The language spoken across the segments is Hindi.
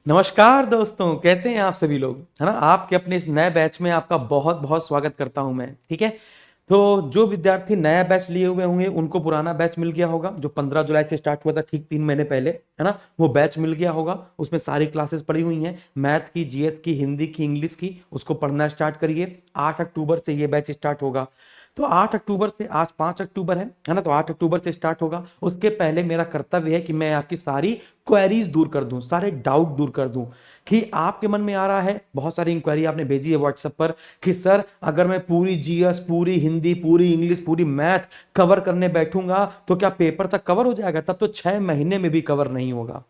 नमस्कार दोस्तों, कैसे हैं आप सभी लोग? है ना? आपके अपने इस नए बैच में आपका बहुत बहुत स्वागत करता हूं मैं। ठीक है, तो जो विद्यार्थी नया बैच लिए हुए होंगे उनको पुराना बैच मिल गया होगा जो 15 जुलाई से स्टार्ट हुआ था, ठीक 3 महीने पहले। है ना? वो बैच मिल गया होगा, उसमें सारी क्लासेस पड़ी हुई हैं, मैथ की, जीएस की, हिंदी की, इंग्लिश की। उसको पढ़ना स्टार्ट करिए। 8 अक्टूबर से ये बैच स्टार्ट होगा। तो 8 अक्टूबर से, आज 5 अक्टूबर है ना? तो 8 अक्टूबर से स्टार्ट होगा। उसके पहले मेरा कर्तव्य है कि मैं आपकी सारी क्वेरीज दूर कर दूं, सारे डाउट दूर कर दूं। कि आपके मन में आ रहा है, बहुत सारी इंक्वायरी आपने भेजी है व्हाट्सएप पर कि सर अगर मैं पूरी जीएस, पूरी हिंदी, पूरी इंग्लिश, पूरी मैथ कवर करने बैठूंगा तो क्या पेपर तक कवर हो जाएगा? तब तो 6 महीने में भी कवर नहीं होगा।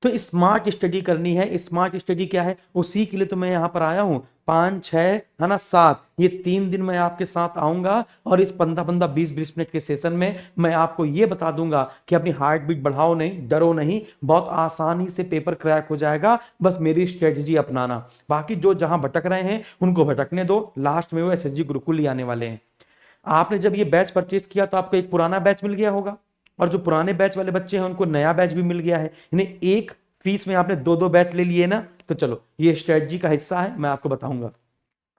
तो स्मार्ट स्टडी करनी है। स्मार्ट स्टडी क्या है? उसी के लिए तो मैं यहां पर आया हूं। 5, 6, है ना, 7, ये 3 दिन मैं आपके साथ आऊंगा और इस 15-15, 20-20 मिनट के सेशन में मैं आपको ये बता दूंगा कि अपनी हार्ट बीट बढ़ाओ नहीं, डरो नहीं, बहुत आसानी से पेपर क्रैक हो जाएगा। बस मेरी स्ट्रेटजी अपनाना। बाकी जो जहां भटक रहे हैं उनको भटकने दो, लास्ट में वो एसएसजी गुरुकुल ही आने वाले हैं। आपने जब ये बैच परचेज किया तो आपको एक पुराना बैच मिल गया होगा, और जो पुराने बैच वाले बच्चे हैं उनको नया बैच भी मिल गया है। यानी एक फीस में आपने दो दो बैच ले लिए ना। तो चलो, ये स्ट्रेटजी का हिस्सा है, मैं आपको बताऊंगा।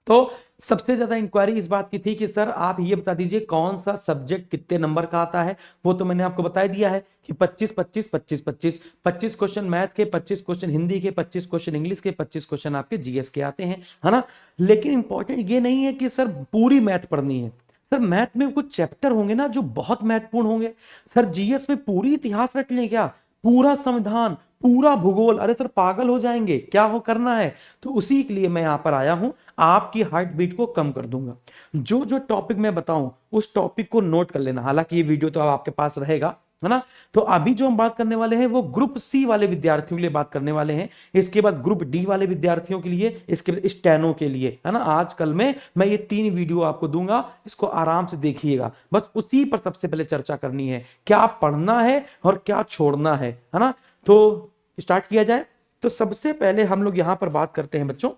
तो सबसे ज्यादा इंक्वायरी इस बात की थी कि सर आप ये बता दीजिए कौन सा सब्जेक्ट कितने नंबर का आता है। वो तो मैंने आपको बता दिया है कि 25 25 25 25 25 क्वेश्चन मैथ के, 25 क्वेश्चन हिंदी के, 25 क्वेश्चन इंग्लिश के, 25 क्वेश्चन आपके जीएस के आते हैं। है ना? लेकिन इंपॉर्टेंट ये नहीं है कि सर पूरी मैथ पढ़नी है। सर मैथ में कुछ चैप्टर होंगे ना जो बहुत महत्वपूर्ण होंगे। सर जीएस में पूरी इतिहास रट लें क्या? पूरा संविधान, पूरा भूगोल? अरे सर पागल हो जाएंगे, क्या हो करना है? तो उसी के लिए मैं यहां पर आया हूं, आपकी हार्ट बीट को कम कर दूंगा। जो जो टॉपिक मैं बताऊं उस टॉपिक को नोट कर लेना। हालांकि ये वीडियो तो अब आपके पास रहेगा, है ना? तो अभी जो हम बात करने वाले हैं वो ग्रुप सी वाले विद्यार्थियों के लिए बात करने वाले हैं। इसके बाद ग्रुप डी वाले विद्यार्थियों के लिए, इसके बाद स्टेनो के लिए। है ना? आजकल में मैं ये 3 वीडियो आपको दूंगा, इसको आराम से देखिएगा। बस उसी पर सबसे पहले चर्चा करनी है, क्या पढ़ना है और क्या छोड़ना है ना? तो स्टार्ट किया जाए। तो सबसे पहले हम लोग यहां पर बात करते हैं बच्चों,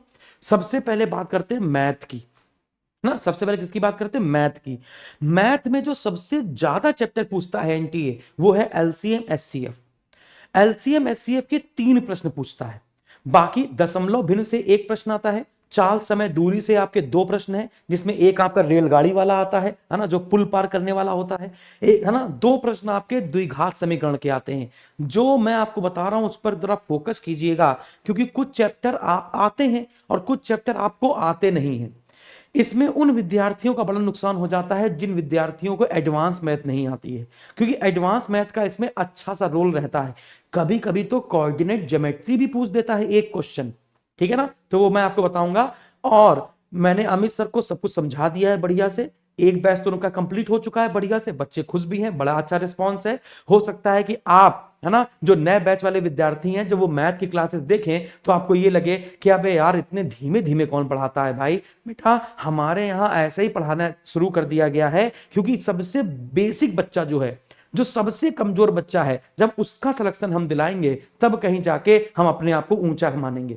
सबसे पहले बात करते हैं मैथ की ना। सबसे पहले किसकी बात करते हैं? मैथ की। मैथ में जो सबसे ज्यादा चैप्टर पूछता है एनटीए वो है एलसीएम एचसीएफ। एलसीएम एचसीएफ के 3 प्रश्न पूछता है। बाकी दशमलव भिन्न से एक प्रश्न आता है। चाल, समय, दूरी से आपके 2 प्रश्न हैं, जिसमें एक आपका रेलगाड़ी वाला आता है ना, जो पुल पार करने वाला होता है। एक, है ना, 2 प्रश्न आपके द्विघात समीकरण के आते हैं। जो मैं आपको बता रहा हूं उस पर जरा फोकस कीजिएगा, क्योंकि कुछ चैप्टर आते हैं और कुछ चैप्टर आपको आते नहीं हैं। इसमें उन विद्यार्थियों का बड़ा नुकसान हो जाता है जिन विद्यार्थियों को एडवांस मैथ नहीं आती है, क्योंकि एडवांस मैथ का इसमें अच्छा सा रोल रहता है। कभी कभी तो कोऑर्डिनेट ज्योमेट्री भी पूछ देता है एक क्वेश्चन। ठीक है ना? तो वो मैं आपको बताऊंगा। और मैंने अमित सर को सब कुछ समझा दिया है बढ़िया से। एक बैच तो उनका कंप्लीट हो चुका है बढ़िया से, बच्चे खुश भी हैं, बड़ा अच्छा रिस्पॉन्स है। हो सकता है कि आप, है ना, जो नए बैच वाले विद्यार्थी हैं, जब वो मैथ की क्लासेस देखें तो आपको ये लगे कि अबे यार इतने धीमे धीमे कौन पढ़ाता है भाई। बेटा हमारे यहाँ ऐसे ही पढ़ाना शुरू कर दिया गया है, क्योंकि सबसे बेसिक बच्चा जो है, जो सबसे कमजोर बच्चा है, जब उसका सिलेक्शन हम दिलाएंगे तब कहीं जाके हम अपने आप को ऊंचा मानेंगे।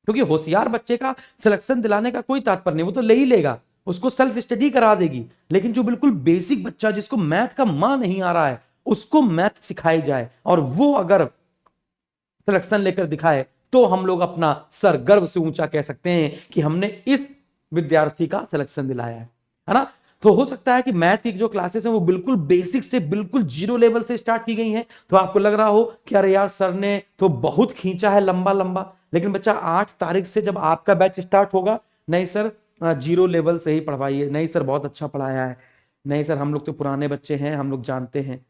क्योंकि होशियार बच्चे का सिलेक्शन दिलाने का कोई तात्पर्य नहीं, वो तो ले ही लेगा, उसको सेल्फ स्टडी करा देगी। लेकिन जो बिल्कुल बेसिक बच्चा, जिसको मैथ का मान नहीं आ रहा है, उसको मैथ सिखाई जाए और वो अगर सिलेक्शन लेकर दिखाए, तो हम लोग अपना सर गर्व से ऊंचा कह सकते हैं कि हमने इस विद्यार्थी का सिलेक्शन दिलाया है ना? तो हो सकता है कि मैथ की जो क्लासेस हैं वो बिल्कुल बेसिक से, बिल्कुल जीरो लेवल से स्टार्ट की गई हैं। तो आपको लग रहा हो कि अरे यार सर ने तो बहुत खींचा है लंबा लंबा। लेकिन बच्चा 8 तारीख से जब आपका बैच स्टार्ट होगा, नहीं सर जीरो लेवल से ही पढ़वाइए, नहीं सर बहुत अच्छा पढ़ाया है, नहीं सर हम लोग तो पुराने बच्चे हैं, हम लोग जानते हैं,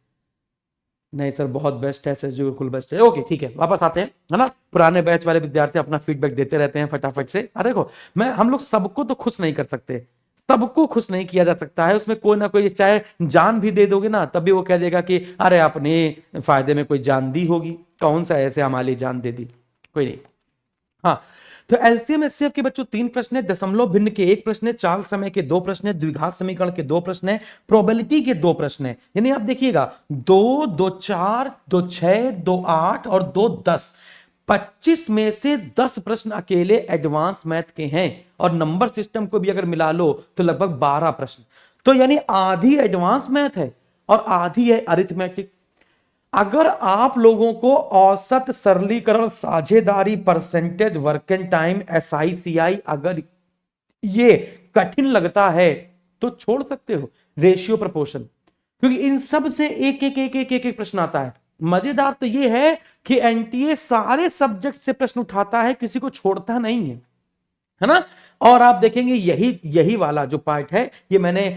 नहीं सर बहुत बेस्ट है सर, जो बिल्कुल बेस्ट है। ओके ठीक है, वापस आते हैं, है ना? पुराने बैच वाले विद्यार्थी अपना फीडबैक देते रहते हैं फटाफट से। अरे देखो, मैं हम लोग सबको तो खुश नहीं कर सकते, सबको खुश नहीं किया जा सकता है। उसमें कोई ना कोई, चाहे जान भी दे दोगे ना तब भी वो कह देगा कि अरे अपने फायदे में कोई जान दी होगी, कौन सा ऐसे हमारे लिए जान दे दी, कोई नहीं। हाँ, तो एलसीएम एचसीएफ के बच्चों 3 प्रश्न है, दशमलव भिन्न के 1 प्रश्न है, चाल समय के 2 प्रश्न है, द्विघात समीकरण के 2 प्रश्न है, प्रोबेबिलिटी के 2 प्रश्न है। यानी आप देखिएगा 2, 2, 4, 2, 6, 2, 8 और 2, 10, 25 में से 10 प्रश्न अकेले एडवांस मैथ के हैं। और नंबर सिस्टम को भी अगर मिला लो तो लगभग 12 प्रश्न। तो यानी आधी एडवांस मैथ है और आधी है अरिथमेटिक। अगर आप लोगों को औसत सरलीकरण साझेदारी percentage work and time SICI अगर ये कठिन लगता है तो छोड़ सकते हो रेशियो प्रपोर्शन, क्योंकि इन सब से एक एक एक एक एक, एक प्रश्न आता है। मजेदार तो ये है कि NTA सारे सब्जेक्ट से प्रश्न उठाता है, किसी को छोड़ता नहीं है ना। और आप देखेंगे यही यही वाला जो पार्ट है, ये मैंने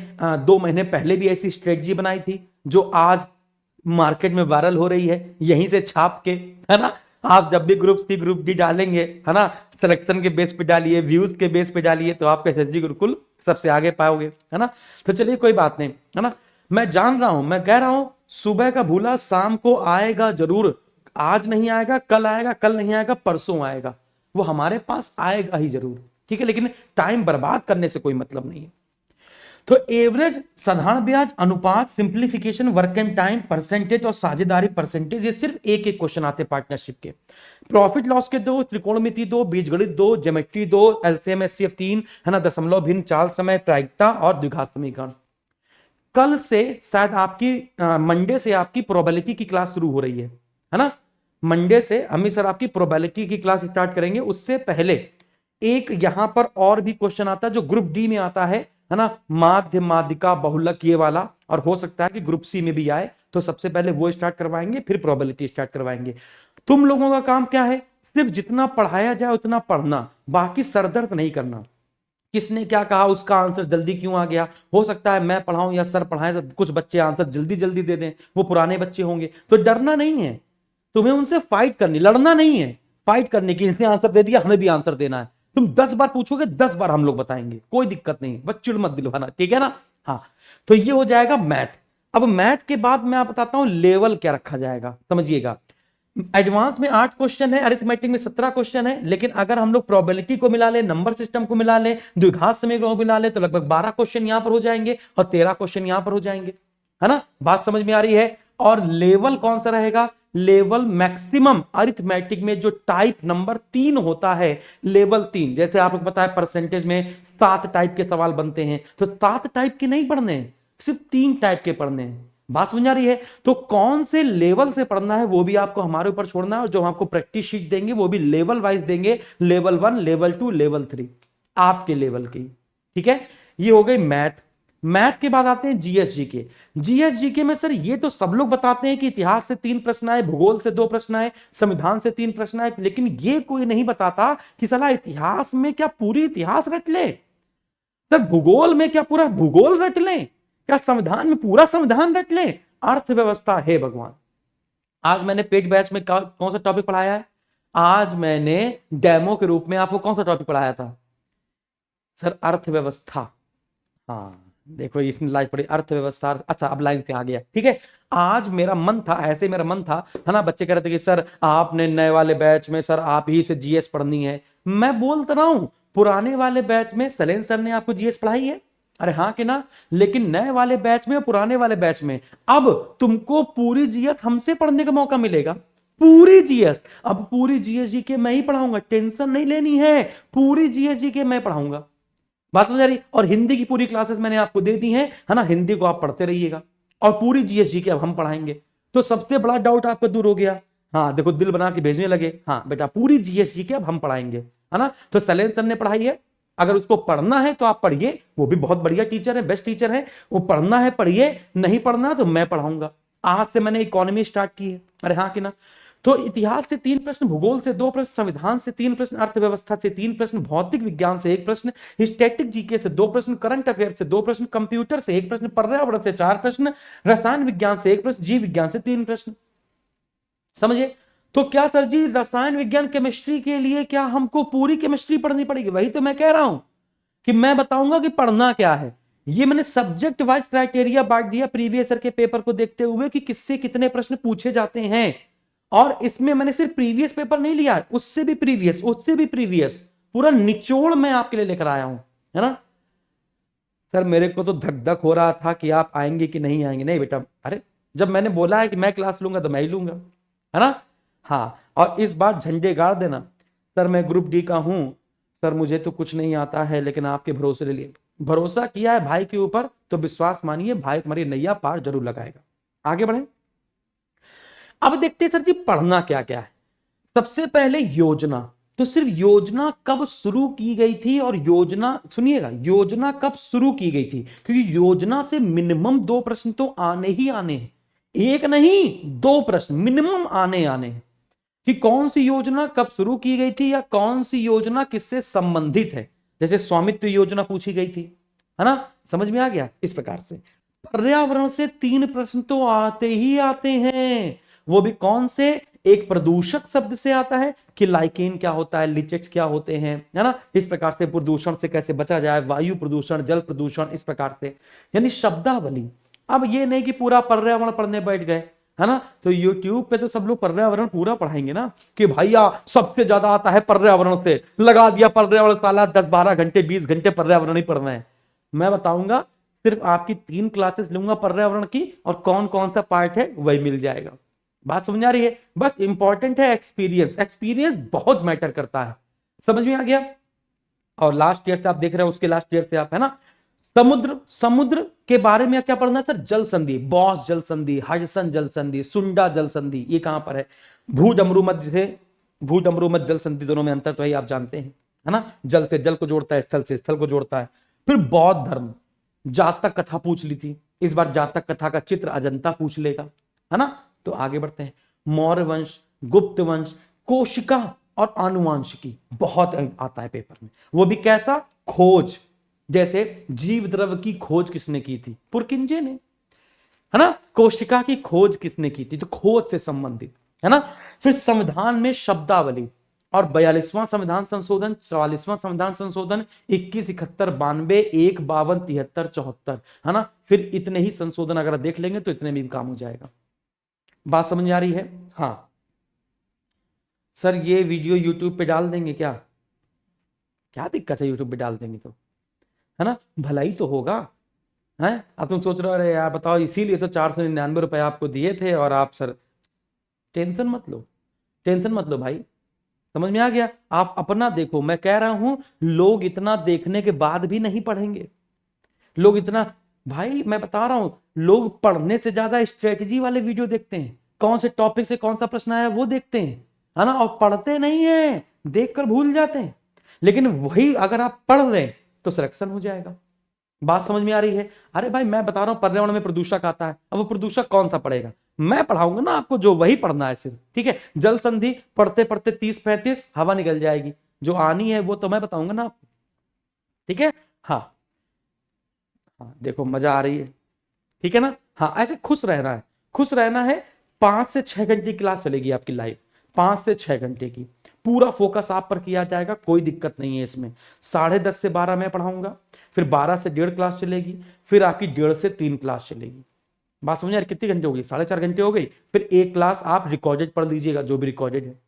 2 महीने पहले भी ऐसी स्ट्रेटजी बनाई थी जो आज मार्केट में वायरल हो रही है, यहीं से छाप के, है ना। आप जब भी ग्रुप सी ग्रुप डी डालेंगे, है ना, सिलेक्शन के बेस पे डालिए, व्यूज के बेस पे डालिए, तो आप SSG गुरुकुल सबसे आगे पाओगे, है ना। तो चलिए कोई बात नहीं, है ना। मैं जान रहा हूं, मैं कह रहा हूं सुबह का भूला शाम को आएगा जरूर। आज नहीं आएगा, कल आएगा, कल नहीं आएगा, परसों आएगा, वो हमारे पास आएगा ही जरूर, ठीक है। लेकिन टाइम बर्बाद करने से कोई मतलब नहीं है। तो एवरेज, साधारण ब्याज, अनुपात, simplification, work and time, percentage और साझेदारी परसेंटेज, ये सिर्फ एक एक क्वेश्चन आते पार्टनरशिप के। प्रॉफिट लॉस के 2, त्रिकोणमिति 2, बीजगणित 2, ज्योमेट्री 2, LCM SCF 3, है ना, दशमलव भिन्न, चाल समय, प्रायिकता और द्विघात समीकरण। कल से शायद आपकी मंडे से आपकी प्रोबेबिलिटी की क्लास शुरू हो रही है ना। मंडे से अमित सर आपकी प्रोबेबिलिटी की क्लास स्टार्ट करेंगे। उससे पहले एक यहां पर और भी क्वेश्चन आता है जो ग्रुप डी में आता है ना, माध्य, माध्यिका, बहुलक, ये वाला, और हो सकता है कि ग्रुप सी में भी आए। तो सबसे पहले वो स्टार्ट करवाएंगे, फिर प्रोबेबिलिटी स्टार्ट करवाएंगे। तुम लोगों का काम क्या है, सिर्फ जितना पढ़ाया जाए उतना पढ़ना, बाकी सरदर्द नहीं करना। किसने क्या कहा, उसका आंसर जल्दी क्यों आ गया, हो सकता है मैं पढ़ाऊं या सर पढ़ाएं तो कुछ बच्चे आंसर जल्दी जल्दी दे दें, वो पुराने बच्चे होंगे। तो डरना नहीं है, तुम्हें उनसे फाइट करनी, लड़ना नहीं है, फाइट करने की। इसने आंसर दे दिया, हमें भी आंसर देना है। तुम 10 बार पूछोगे, 10 बार हम लोग बताएंगे, कोई दिक्कत नहीं, बस चिड़ मत दिलवाना, ठीक है ना। हाँ, तो ये हो जाएगा मैथ। अब मैथ के बाद मैं आप बताता हूं लेवल क्या रखा जाएगा, समझिएगा। एडवांस में 8 क्वेश्चन है, अरिथमेटिक में 17 क्वेश्चन है, लेकिन अगर हम लोग प्रोबेबिलिटी को मिला ले, नंबर सिस्टम को मिला ले, द्विघात समीकरण को मिला ले, तो लगभग 12 क्वेश्चन यहां पर हो जाएंगे और 13 क्वेश्चन यहां पर हो जाएंगे, है ना। बात समझ में आ रही है। और लेवल कौन सा रहेगा, लेवल मैक्सिमम अरिथमेटिक में जो टाइप नंबर 3 होता है, लेवल 3। जैसे आपको पता है परसेंटेज में 7 टाइप के सवाल बनते हैं, तो 7 टाइप के नहीं पढ़ने हैं, सिर्फ 3 टाइप के पढ़ने हैं। बात समझ आ रही है। तो कौन से लेवल से पढ़ना है वो भी आपको हमारे ऊपर छोड़ना है, और जो हम आपको प्रैक्टिस शीट देंगे वो भी लेवल वाइज देंगे, लेवल 1, लेवल 2, लेवल 3, आपके लेवल की, ठीक है। ये हो गई मैथ। मैथ के बाद आते हैं जीएसजी के। जीएसजी के में सर ये तो सब लोग बताते हैं कि इतिहास से 3 प्रश्न आए, भूगोल से 2 प्रश्न आए, संविधान से 3 प्रश्न आए, लेकिन ये कोई नहीं बताता कि साला इतिहास में क्या पूरी इतिहास रट ले, सर भूगोल में क्या पूरा भूगोल रट ले, क्या संविधान में पूरा संविधान रट ले। अर्थव्यवस्था है भगवान। आज मैंने पेड बैच में कौन सा टॉपिक पढ़ाया है, आज मैंने डेमो के रूप में आपको कौन सा टॉपिक पढ़ाया था, सर अर्थव्यवस्था। हाँ देखो इसने लाइव पढ़ी, अर्थव्यवस्था। अच्छा अब लाइन से आ गया, ठीक है। आज मेरा मन था, ऐसे मेरा मन था, है ना। बच्चे कह रहे थे कि सर आपने नए वाले बैच में सर आप ही से जीएस पढ़नी है। मैं बोलता रहा हूं पुराने वाले बैच में सलेन सर ने आपको जीएस पढ़ाई है, अरे हाँ कि ना। लेकिन नए वाले बैच में, पुराने वाले बैच में, अब तुमको पूरी जीएस हमसे पढ़ने का मौका मिलेगा, पूरी जीएस। अब पूरी जीएस जी के मैं ही पढ़ाऊंगा, टेंशन नहीं लेनी है, पूरी जीएस जी के मैं पढ़ाऊंगा। बात समझ आ रही। और हिंदी की पूरी क्लासेस मैंने आपको दे दी है ना, हिंदी को आप पढ़ते रहिएगा, और पूरी जीएसजी के अब हम पढ़ाएंगे। तो सबसे बड़ा डाउट आपका दूर हो गया। हाँ देखो दिल बना के भेजने लगे, हाँ बेटा पूरी जीएसजी के अब हम पढ़ाएंगे, है ना। तो सलेन सर ने पढ़ाई है, अगर उसको पढ़ना है तो आप पढ़िए, वो भी बहुत बढ़िया टीचर है, बेस्ट टीचर है। वो पढ़ना है पढ़िए, नहीं पढ़ना तो मैं पढ़ाऊंगा। आज से मैंने इकोनॉमी स्टार्ट की है, अरे हाँ कि ना। तो इतिहास से 3 प्रश्न, भूगोल से 2 प्रश्न, संविधान से 3 प्रश्न, अर्थव्यवस्था से 3 प्रश्न, भौतिक विज्ञान से 1 प्रश्न, स्टैटिक जीके से 2 प्रश्न, करंट अफेयर से 2 प्रश्न, कंप्यूटर से 1 प्रश्न, पर्यावरण से 4 प्रश्न, रसायन विज्ञान से 1 प्रश्न, जीव विज्ञान से 3 प्रश्न। समझे। तो क्या सर जी रसायन विज्ञान केमिस्ट्री के लिए क्या हमको पूरी केमिस्ट्री पढ़नी पड़ेगी, वही तो मैं कह रहा हूं कि मैं बताऊंगा कि पढ़ना क्या है। ये मैंने सब्जेक्ट वाइज क्राइटेरिया बांट दिया प्रीवियस ईयर के पेपर को देखते हुए कि किससे कितने प्रश्न पूछे जाते हैं। और इसमें मैंने सिर्फ प्रीवियस पेपर नहीं लिया, उससे भी प्रीवियस, उससे भी प्रीवियस, पूरा निचोड़ मैं आपके लिए लेकर आया हूं, है ना। सर मेरे को तो धक धक हो रहा था कि आप आएंगे कि नहीं आएंगे। नहीं बेटा, अरे जब मैंने बोला है कि मैं क्लास लूंगा तो मैं ही लूंगा, है ना। हाँ, और इस बार झंडे गाड़ देना, सर मैं ग्रुप डी का हूं, सर मुझे तो कुछ नहीं आता है, लेकिन आपके भरोसे ले लिए, भरोसा किया है भाई के ऊपर तो विश्वास मानिए भाई तुम्हारी नैया पार जरूर लगाएगा। आगे बढ़े। अब देखते हैं सर जी पढ़ना क्या क्या है। सबसे पहले योजना, तो सिर्फ योजना कब शुरू की गई थी, और योजना सुनिएगा, योजना कब शुरू की गई थी, क्योंकि योजना से मिनिमम 2 प्रश्न तो आने ही आने हैं, एक नहीं 2 प्रश्न मिनिमम आने आने हैं, कि कौन सी योजना कब शुरू की गई थी या कौन सी योजना किससे संबंधित है। जैसे स्वामित्व योजना पूछी गई थी, है ना, समझ में आ गया। इस प्रकार से पर्यावरण से 3 प्रश्न तो आते ही आते हैं, वो भी कौन से, एक प्रदूषक शब्द से आता है कि लाइकेन क्या होता है, लिचेट्स क्या होते हैं, है ना, इस प्रकार से प्रदूषण से कैसे बचा जाए, वायु प्रदूषण, जल प्रदूषण, इस प्रकार से, यानी शब्दावली। अब ये नहीं कि पूरा पर्यावरण पढ़ने बैठ गए, है ना, तो YouTube पे तो सब लोग पर्यावरण पूरा पढ़ाएंगे ना, कि भैया सबसे ज्यादा आता है पर्यावरण से, लगा दिया पर्यावरण, साला 10-12 घंटे 20 घंटे पर्यावरण ही पढ़ना है। मैं बताऊंगा, सिर्फ आपकी 3 क्लासेस लूंगा पर्यावरण की, और कौन कौन सा पार्ट है वही मिल जाएगा। बात समझ आ रही है। बस इंपॉर्टेंट है एक्सपीरियंस, एक्सपीरियंस बहुत मैटर करता है, समझ में आ गया। और लास्ट ईयर से आप देख रहे हो, उसके लास्ट ईयर से आप, है ना, समुद्र, समुद्र के बारे में क्या पढ़ना है सर, जल संधि, बॉस जल संधि, हडसन जल संधि, सुंडा जल संधि, ये कहां पर है, भूडमरू मध्य से, भूडमरू मध्य जल संधि, दोनों में अंतर तो आप जानते हैं, है ना, जल से जल को जोड़ता है, स्थल से स्थल को जोड़ता है। फिर बौद्ध धर्म, जातक कथा पूछ ली थी, इस बार जातक कथा का चित्र अजंता पूछ लेगा, है ना। तो आगे बढ़ते हैं, मौर्य वंश, गुप्त वंश, कोशिका और आनुवांशिकी बहुत आता है पेपर में, वो भी कैसा, खोज, जैसे जीव द्रव्य की खोज किसने की थी, पुरकिंजे ने, है ना, कोशिका की खोज किसने की थी, तो खोज से संबंधित, है ना। फिर संविधान में शब्दावली, और 42वां संविधान संशोधन, 44वां संविधान संशोधन, 21, 71, 92, 1, 52, 73, 74, है ना। फिर इतने ही संशोधन अगर देख लेंगे तो इतने में भी काम हो जाएगा। बात समझ में आ रही है। हाँ सर, ये वीडियो यूट्यूब पे डाल देंगे क्या, क्या दिक्कत है, यूट्यूब पे डाल देंगे तो, है ना, भलाई तो होगा, है। अब तुम सोच रहे हो अरे यार बताओ, इसीलिए तो 499 रुपए आपको दिए थे, और आप सर, टेंशन मत लो, टेंशन मत लो भाई, समझ में आ गया। आप अपना देखो, मैं कह रहा हूं लोग इतना देखने के बाद भी नहीं पढ़ेंगे, लोग इतना, भाई मैं बता रहा हूं, लोग पढ़ने से ज्यादा स्ट्रेटजी वाले वीडियो देखते हैं, कौन से टॉपिक से कौन सा प्रश्न आया वो देखते हैं, है ना, और पढ़ते नहीं है, देखकर भूल जाते हैं। लेकिन वही अगर आप पढ़ रहे हैं तो सिलेक्शन हो जाएगा। बात समझ में आ रही है। अरे भाई मैं बता रहा हूं पर्यावरण में प्रदूषक आता है, अब वो प्रदूषक कौन सा पड़ेगा, मैं पढ़ाऊंगा ना आपको, जो वही पढ़ना है सिर्फ, ठीक है। जल संधि पढ़ते पढ़ते 30-35 हवा निकल जाएगी, जो आनी है वो तो मैं बताऊंगा ना आपको, ठीक है। हाँ हाँ, देखो मजा आ रही है, ठीक है ना। हाँ ऐसे खुश रहना है, खुश रहना है। 5 से 6 घंटे की क्लास चलेगी आपकी लाइव, 5 से 6 घंटे की, पूरा फोकस आप पर किया जाएगा, कोई दिक्कत नहीं है इसमें। 10:30 से 12 मैं पढ़ाऊंगा, फिर 12 से 1:30 क्लास चलेगी, फिर आपकी 1:30 से 3 क्लास चलेगी। बात समझ आ रही, कितने घंटे हो गई, 4.5 घंटे हो गई। फिर एक क्लास आप रिकॉर्डेड पढ़ लीजिएगा, जो भी रिकॉर्डेड है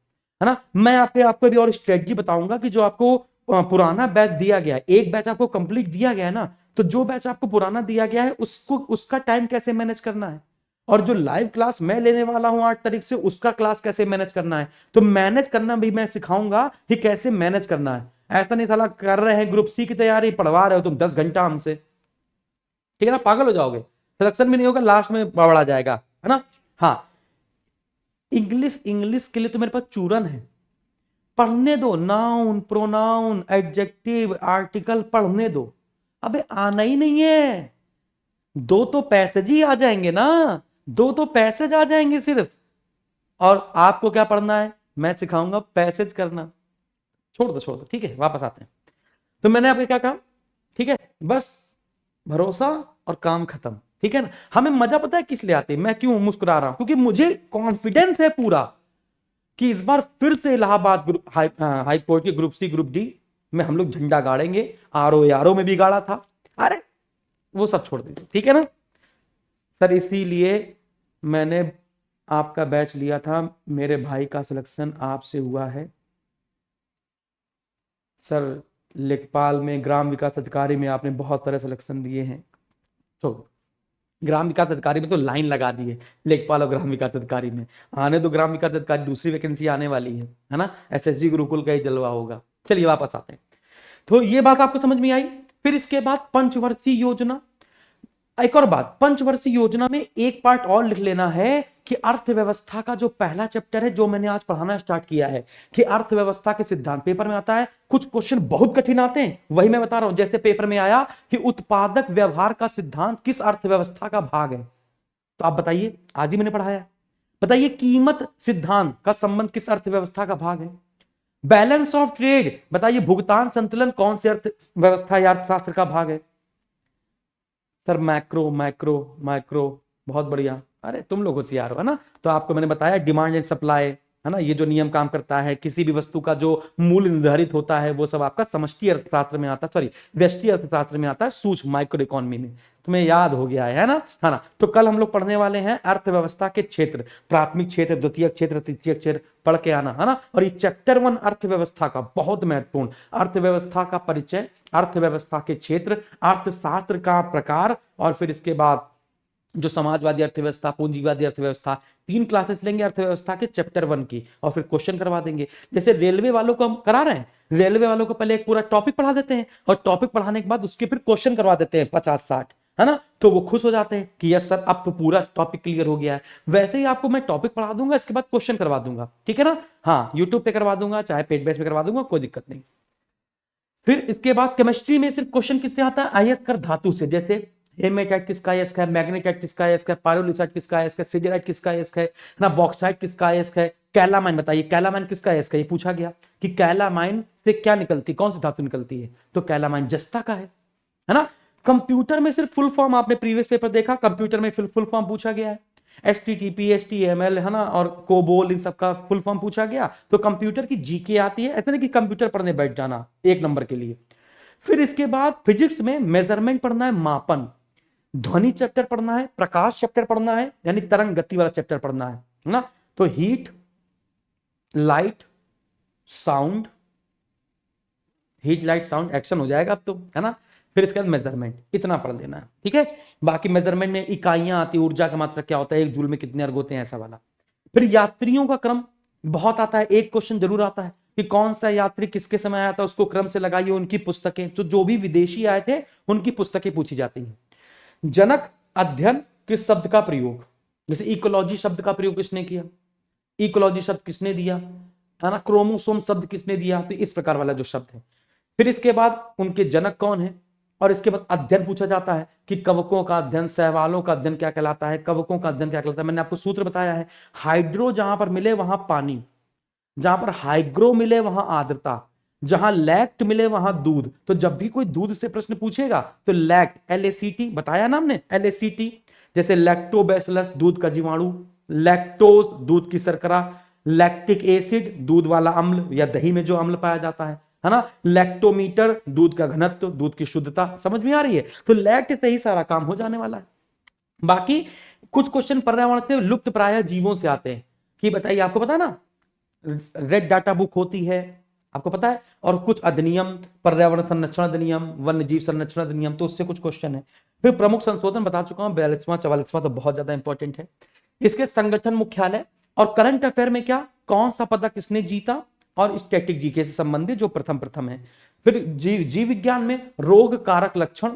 ना। मैं आपको अभी और स्ट्रेटजी बताऊंगा कि जो आपको पुराना बैच दिया गया है, एक बैच आपको कंप्लीट दिया गया है ना, तो जो बैच आपको पुराना दिया गया है उसको, उसका टाइम कैसे मैनेज करना है, और जो लाइव क्लास मैं लेने वाला हूं 8 तारीख से, उसका क्लास कैसे मैनेज करना है। तो मैनेज करना भी मैं सिखाऊंगा कि कैसे मैनेज करना है। ऐसा नहीं साला कर रहे हैं ग्रुप सी की तैयारी, पढ़वा रहे हो तुम 10 घंटा हमसे, ठीक है ना, पागल हो जाओगे, सिलेक्शन भी नहीं होगा, लास्ट में बड़ा जाएगा, है ना। हाँ इंग्लिश, इंग्लिश के लिए तो मेरे पास चूरन है, पढ़ने दो, नाउन, प्रोनाउन, एडजेक्टिव, आर्टिकल पढ़ने दो। अबे आना ही नहीं है, 2 तो पैसेज ही आ जाएंगे ना, 2 तो पैसेज आ जाएंगे सिर्फ, और आपको क्या पढ़ना है, मैं सिखाऊंगा पैसेज करना। छोड़ दो छोड़ दो, ठीक है, वापस आते हैं। तो मैंने आपको क्या कहा, ठीक है, बस भरोसा और काम खत्म, ठीक है ना। हमें मजा पता है किस लिए आती है, मैं क्यों मुस्कुरा रहा हूं, क्योंकि मुझे कॉन्फिडेंस है पूरा कि इस बार फिर से इलाहाबाद ग्रुप हाई कोर्ट के ग्रुप सी ग्रुप डी में हम लोग झंडा गाड़ेंगे। आरओ यारो में भी गाड़ा था, अरे वो सब छोड़ दीजिए, ठीक है ना सर। इसीलिए मैंने आपका बैच लिया था, मेरे भाई का सिलेक्शन आपसे हुआ है सर। लेखपाल में, ग्राम विकास अधिकारी में आपने बहुत सारे सिलेक्शन दिए हैं, तो ग्राम विकास अधिकारी में तो लाइन लगा दी है, लेखपाल और ग्राम विकास अधिकारी में। आने तो ग्राम विकास अधिकारी दूसरी वैकेंसी आने वाली है ना, एसएसजी गुरुकुल का ही जलवा होगा। चलिए वापस आते हैं, तो ये बात आपको समझ में आई। फिर इसके बाद पंचवर्षीय योजना, एक और बात, पंचवर्षीय योजना में एक पार्ट और लिख लेना है कि अर्थव्यवस्था का जो पहला चैप्टर है, जो मैंने आज पढ़ाना स्टार्ट किया है, कि अर्थव्यवस्था के सिद्धांत पेपर में आता है। कुछ क्वेश्चन बहुत कठिन आते हैं, वही मैं बता रहा हूं। जैसे पेपर में आया कि उत्पादक व्यवहार का सिद्धांत किस अर्थव्यवस्था का भाग है, तो आप बताइए, आज ही मैंने पढ़ाया। बताइए कीमत सिद्धांत का संबंध किस अर्थव्यवस्था का भाग है। बैलेंस ऑफ ट्रेड, बताइए भुगतान संतुलन कौन सी अर्थव्यवस्था या अर्थशास्त्र का भाग है। सर मैक्रो मैक्रो माइक्रो, बहुत बढ़िया। अरे तुम लोग होशियार हो, है ना। तो आपको मैंने बताया डिमांड एंड सप्लाई, है ना, ये जो नियम काम करता है, किसी भी वस्तु का जो मूल्य निर्धारित होता है वो सब आपका समष्टि अर्थशास्त्र में आता है, सॉरी व्यष्टि अर्थशास्त्र में आता है, सूक्ष्म माइक्रो इकोनॉमी में। तुम्हें याद हो गया है ना, है ना। तो कल हम लोग पढ़ने वाले हैं अर्थव्यवस्था के क्षेत्र, प्राथमिक क्षेत्र, द्वितीयक क्षेत्र, तृतीयक क्षेत्र, पढ़ के आना, है ना। और ये चैप्टर 1 अर्थव्यवस्था का बहुत महत्वपूर्ण, अर्थव्यवस्था का परिचय, अर्थव्यवस्था के क्षेत्र, अर्थशास्त्र का प्रकार, और फिर इसके बाद जो समाजवादी अर्थव्यवस्था, पूंजीवादी अर्थव्यवस्था, 3 क्लासेस लेंगे अर्थव्यवस्था के चैप्टर 1 की, और फिर क्वेश्चन करवा देंगे। जैसे रेलवे वालों को हम करा रहे हैं, रेलवे वालों को पहले एक पूरा टॉपिक पढ़ा देते हैं, और टॉपिक पढ़ाने के बाद उसके फिर क्वेश्चन करवा देते हैं 50-60, है ना। तो वो खुश हो जाते हैं कि यस सर अब तो पूरा टॉपिक क्लियर हो गया है। वैसे ही आपको मैं टॉपिक पढ़ा दूंगा, इसके बाद क्वेश्चन करवा दूंगा, ठीक है ना। हाँ, यूट्यूब पे करवा दूंगा, चाहे पेड बैच पे करवा दूंगा, कोई दिक्कत नहीं। फिर इसके बाद केमिस्ट्री में सिर्फ क्वेश्चन किससे आता है, अयस्कर धातु से। जैसे हेमेटाइट किसका अयस्क है, मैग्नेटाइट किसका अयस्क है, पायरोलिसाइट किसका अयस्क है, सिडराइट किसका अयस्क है ना, बॉक्साइट किसका अयस्क है, कैलामाइन, बताइए कैलामाइन किसका अयस्क है। ये पूछा गया कि कैलामाइन से क्या निकलती, कौन सी धातु निकलती है, तो कैलामाइन जस्ता का है ना। कंप्यूटर में सिर्फ फुल फॉर्म, आपने प्रीवियस पेपर देखा, कंप्यूटर में फुल फॉर्म पूछा गया है, HTTP HTML, है ना, और कोबोल, इन सब का फुल फॉर्म पूछा गया। तो कंप्यूटर की जीके आती है, ऐसा नहीं कि कंप्यूटर पढ़ने बैठ जाना 1 नंबर के लिए। फिर इसके बाद फिजिक्स में मेजरमेंट पढ़ना है, मापन, ध्वनि चैप्टर पढ़ना है, प्रकाश चैप्टर पढ़ना है, यानी तरंग गति वाला चैप्टर पढ़ना है ना। तो heat, light, sound, heat light sound action हो जाएगा अब तो, है ना। फिर इसके बाद मेजरमेंट, इतना पढ़ लेना है, ठीक है। बाकी मेजरमेंट में इकाइयां आती है, ऊर्जा का मात्रा क्या होता है, 1 जूल में कितने अर्ग होते हैं, ऐसा वाला। फिर यात्रियों का क्रम बहुत आता है, एक क्वेश्चन जरूर आता है कि कौन सा यात्री किसके समय आया था, उसको क्रम से लगाइए, उनकी पुस्तकें, तो जो भी विदेशी आए थे उनकी पुस्तकें पूछी जाती हैं। जनक अध्ययन किस शब्द का प्रयोग, जैसे इकोलॉजी शब्द का प्रयोग किसने किया, इकोलॉजी शब्द किसने दिया, है ना, क्रोमोसोम शब्द किसने दिया, तो इस प्रकार वाला जो शब्द है। फिर इसके बाद उनके जनक कौन है, और इसके बाद अध्ययन पूछा जाता है कि कवकों का अध्ययन, सहवालों का अध्ययन क्या कहलाता है, कवकों का अध्ययन क्या कहलाता है। मैंने आपको सूत्र बताया है, हाइड्रो जहां पर मिले वहां पानी, जहां पर हाइग्रो मिले वहां आर्द्रता, जहां लैक्ट मिले वहां दूध। तो जब भी कोई दूध से प्रश्न पूछेगा तो लैक्ट, LACT बताया ना हमने, LACT। जैसे लैक्टोबैसिलस दूध का जीवाणु, लैक्टोज दूध की शर्करा, लैक्टिक एसिड दूध वाला अम्ल या दही में जो अम्ल पाया जाता है ना, लैक्टोमीटर दूध का घनत्व, दूध की शुद्धता, समझ में आ रही है। तो लैक्ट से ही सारा काम हो जाने वाला है। बाकी कुछ क्वेश्चन पर्यावरण से लुप्त प्राय जीवों से आते हैं, कि बताइए, आपको पता है ना रेड डाटा बुक होती है, आपको पता है, और कुछ अधिनियम, पर्यावरण संरक्षण अधिनियम, वन्य जीव संरक्षण अधिनियम, तो उससे कुछ क्वेश्चन है। फिर प्रमुख संशोधन बता चुका हूं, 42वां 44वां, तो बहुत ज्यादा इंपॉर्टेंट है। इसके संगठन मुख्यालय और करंट अफेयर में क्या, कौन सा पदक किसने जीता, और स्टैटिक जीके से संबंधित जो प्रथम है। फिर जीव विज्ञान में रोग कारक लक्षण,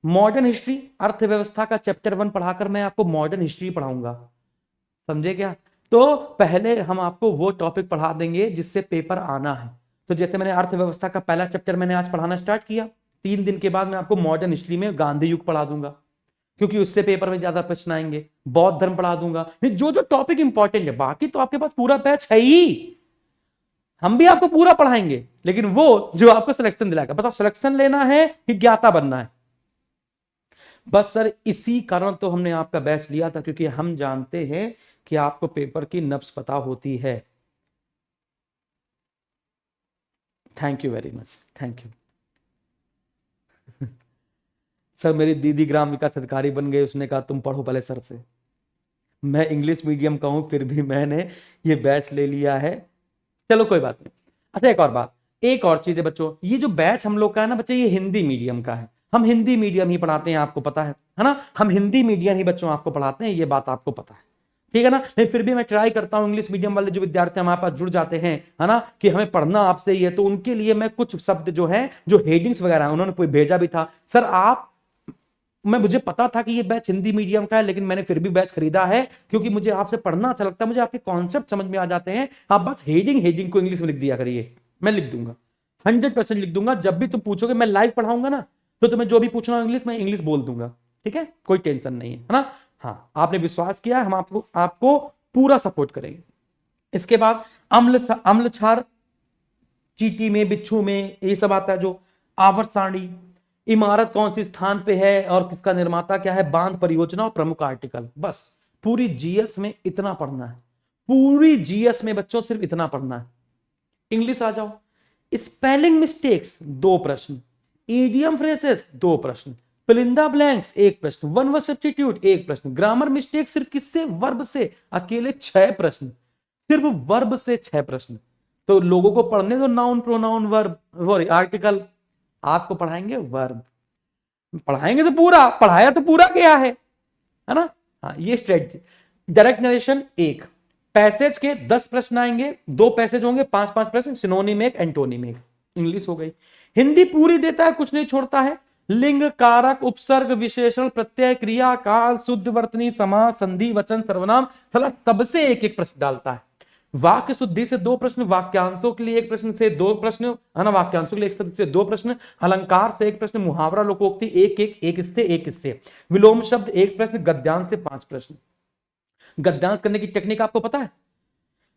मॉडर्न हिस्ट्री, अर्थव्यवस्था का चैप्टर 1 पढ़ाकर मैं आपको मॉडर्न हिस्ट्री पढ़ाऊंगा, समझे क्या। तो पहले हम आपको वो टॉपिक पढ़ा देंगे जिससे पेपर आना है। तो जैसे मैंने अर्थव्यवस्था का पहला चैप्टर मैंने आज पढ़ाना स्टार्ट किया, 3 दिन के बाद मैं आपको मॉडर्न हिस्ट्री में गांधी युग पढ़ा दूंगा, क्योंकि उससे पेपर में ज्यादा प्रश्न आएंगे। बौद्ध धर्म पढ़ा दूंगा, जो जो टॉपिक इंपॉर्टेंट है। बाकी तो आपके पास पूरा बैच है ही, हम भी आपको पूरा पढ़ाएंगे, लेकिन वो जो आपको सिलेक्शन दिलाएगा। बताओ सिलेक्शन लेना है कि ज्ञाता बनना है। बस सर इसी कारण तो हमने आपका बैच लिया था, क्योंकि हम जानते हैं कि आपको पेपर की नब्ज पता होती है। Thank you very much, thank you. Sir मेरी दीदी ग्राम विकास अधिकारी बन गई, उसने कहा तुम पढ़ो पहले सर से। मैं इंग्लिश मीडियम का हूं, फिर भी मैंने ये बैच ले लिया है। चलो कोई बात नहीं। अच्छा एक और बात, एक और चीज है बच्चों, ये जो बैच हम लोग का है ना बच्चे, ये हिंदी मीडियम का है। हम हिंदी मीडियम ही पढ़ाते हैं, आपको पता है ना। हम हिंदी मीडियम ही बच्चों आपको पढ़ाते हैं, ये बात आपको पता है, ठीक है ना। नहीं फिर भी मैं ट्राई करता हूं, इंग्लिश मीडियम वाले जो विद्यार्थी हमारे पास जुड़ जाते हैं, है ना, कि हमें पढ़ना आपसे ही है, तो उनके लिए मैं कुछ शब्द जो है, जो हेडिंग्स वगैरह उन्होंने कोई भेजा भी था, सर आप मुझे पता था कि ये बैच हिंदी मीडियम का है, लेकिन मैंने फिर भी बैच खरीदा है क्योंकि मुझे आपसे पढ़ना अच्छा लगता है, मुझे आपके कॉन्सेप्ट समझ में आ जाते हैं। आप बस हेडिंग को इंग्लिश में लिख दिया करिए, मैं लिख दूंगा, 100% लिख दूंगा। जब भी तुम पूछोगे, मैं लाइव पढ़ाऊंगा ना, तो तुम्हें जो भी पूछना हो इंग्लिश, मैं इंग्लिश बोल दूंगा, ठीक है, कोई टेंशन नहीं है ना। हाँ, आपने विश्वास किया, हम आपको आपको पूरा सपोर्ट करेंगे। इसके बाद अम्ल क्षार, चींटी में, बिच्छू में, ये सब आता है। जो आवर्त सारणी, इमारत कौन सी स्थान पे है और किसका निर्माता क्या है, बांध परियोजना और प्रमुख आर्टिकल। बस पूरी जीएस में इतना पढ़ना है, पूरी जीएस में बच्चों सिर्फ इतना पढ़ना है। इंग्लिश आ जाओ, स्पेलिंग मिस्टेक्स 2 प्रश्न, ईडियम फ्रेसेस 2 प्रश्न, फिल इन द ब्लैंक्स 1 प्रश्न, वन वर्ड सब्स्टिट्यूट 1 प्रश्न, ग्रामर मिस्टेक सिर्फ किससे, वर्ब से, अकेले 6 प्रश्न, सिर्फ वर्ब से 6 प्रश्न। तो लोगों को पढ़ने दो नाउन, प्रोनाउन, वर्ब, आर्टिकल। आपको पढ़ाएंगे वर्ब, पढ़ाएंगे तो पूरा, पढ़ाया तो पूरा गया है ना। हाँ, ये स्ट्रेटजी। डायरेक्ट नरेशन 1, पैसेज के 10 प्रश्न आएंगे, 2 पैसेज होंगे, 5-5 प्रश्न, सिनोनिम 1, एंटोनिम 1। इंग्लिश हो गई। हिंदी पूरी देता है, कुछ नहीं छोड़ता है। लिंग, कारक, उपसर्ग, विशेषण, प्रत्यय, क्रिया, काल, शुद्ध वर्तनी, समास, संधि, वचन, सर्वनाम, साला सबसे एक एक प्रश्न डालता है। वाक्य शुद्धि से 2 प्रश्न, वाक्यांशों के लिए 1 प्रश्न से 2 प्रश्न, है ना, वाक्यांशों के लिए 1 शब्द से 2 प्रश्न, अलंकार से 1 प्रश्न, मुहावरा, लोकोक्ति, एक इससे, विलोम शब्द 1 प्रश्न, गद्यांश से 5 प्रश्न। गद्यांश करने की टेक्निक आपको पता है?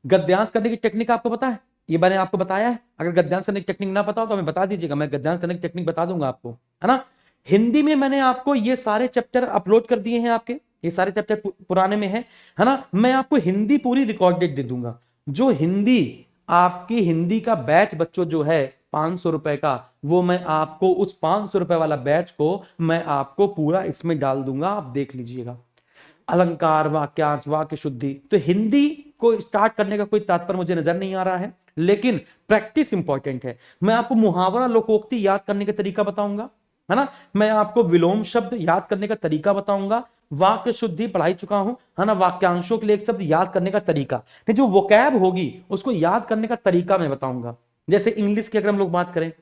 गद्यांश करने की टेक्निक आपको पता है? ये मैंने आपको बताया है। अगर गद्यांश करने की टेक्निक ना पता हो तो हमें बता दीजिएगा, मैं गद्यांश करने की टेक्निक बता दूंगा आपको, है ना। हिंदी में मैंने आपको ये सारे चैप्टर अपलोड कर दिए हैं, आपके ये सारे चैप्टर पुराने में है ना। मैं आपको हिंदी पूरी रिकॉर्डेड दे दूंगा। जो हिंदी, आपकी हिंदी का बैच बच्चों जो है 500 रुपए का, वो मैं आपको उस 500 रुपए वाला बैच को मैं आपको पूरा इसमें डाल दूंगा, आप देख लीजिएगा। अलंकार, वाक्यांश, वाक्य शुद्धि। तो हिंदी को स्टार्ट करने का कोई तात्पर्य मुझे नजर नहीं आ रहा है, लेकिन प्रैक्टिस इंपॉर्टेंट है। मैं आपको मुहावरा, लोकोक्ति याद करने का तरीका बताऊंगा, है ना। मैं आपको विलोम शब्द याद करने का तरीका बताऊंगा, वाक्य शुद्धि पढ़ाई चुका हूं, है ना। वाक्यांशों के लिए 1 शब्द याद करने का तरीका, जो वोकैब होगी उसको याद करने का तरीका मैं बताऊंगा। जैसे इंग्लिश की अगर हम लोग बात करें,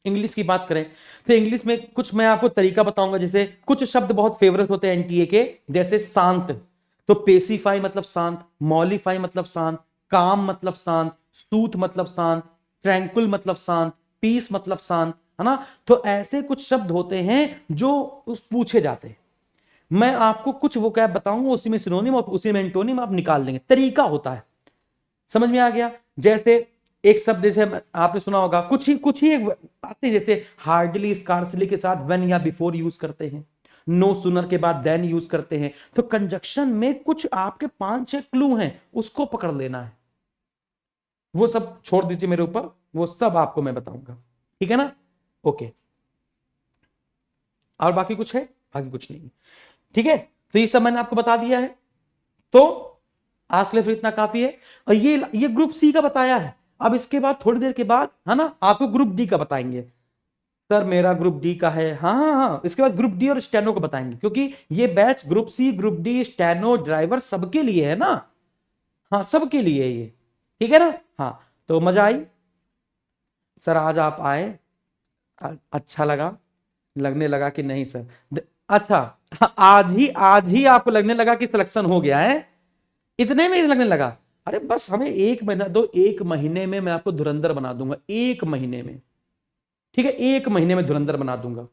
इंग्लिश की बात करें तो इंग्लिश में कुछ मैं आपको तरीका बताऊंगा। जैसे कुछ शब्द बहुत फेवरेट होते हैं एनटीए के, जैसे शांत, तो पेसिफाई मतलब शांत, मॉलिफाई मतलब शांत, काम मतलब शांत, सूत मतलब शांत, ट्रैंकुल मतलब शांत, पीस मतलब शांत, है ना। तो ऐसे कुछ शब्द होते हैं जो पूछे जाते हैं। मैं आपको कुछ वोकैब बताऊंगा, उसी में सिनोनिम और उसी में एंटोनिम आप निकाल लेंगे, तरीका होता है। समझ में आ गया? जैसे एक शब्द जैसे आपने सुना होगा, कुछ ही एक आते, जैसे हार्डली, स्कार्सली के साथ व्हेन या बिफोर यूज करते हैं, नो सूनर के बाद देन यूज करते हैं। तो कंजक्शन में कुछ आपके 5-6 क्लू हैं, उसको पकड़ लेना है। वो सब छोड़ दीजिए मेरे ऊपर, वो सब आपको मैं बताऊंगा, ठीक है ना। ओके, और बाकी कुछ है? बाकी कुछ नहीं, ठीक है। तो ये सब मैंने आपको बता दिया है, तो आज के लिए फिर इतना काफी है। और ये ग्रुप सी का बताया है। अब इसके बाद थोड़ी देर के बाद, है ना, आपको ग्रुप डी का बताएंगे। सर मेरा ग्रुप डी का है, हाँ हाँ हाँ, इसके बाद ग्रुप डी और स्टेनो को बताएंगे, क्योंकि ये batch group C, group D, steno, driver सबके लिए है ना। हाँ, सबके लिए है ये, ठीक है ना। हाँ, तो मजा आई सर, आज आप आए, अच्छा लगा, लगने लगा कि नहीं सर, अच्छा, आज ही आपको लगने लगा कि सिलेक्शन हो गया है, इतने में ही लगने लगा। अरे बस हमें 1 महीना दो, 1 महीने में मैं आपको धुरंधर बना दूंगा, 1 महीने में, ठीक है, 1 महीने में धुरंधर बना दूंगा,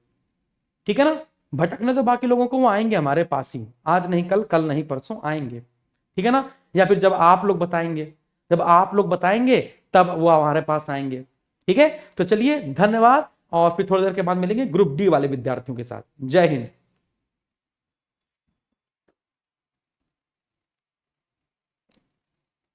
ठीक है ना। भटकने तो बाकी लोगों को, वो आएंगे हमारे पास ही, आज नहीं कल, कल नहीं परसों आएंगे, ठीक है ना। या फिर जब आप लोग बताएंगे, तब वो हमारे पास आएंगे, ठीक है। तो चलिए, धन्यवाद, और फिर थोड़ी देर के बाद मिलेंगे ग्रुप डी वाले विद्यार्थियों के साथ। जय हिंद।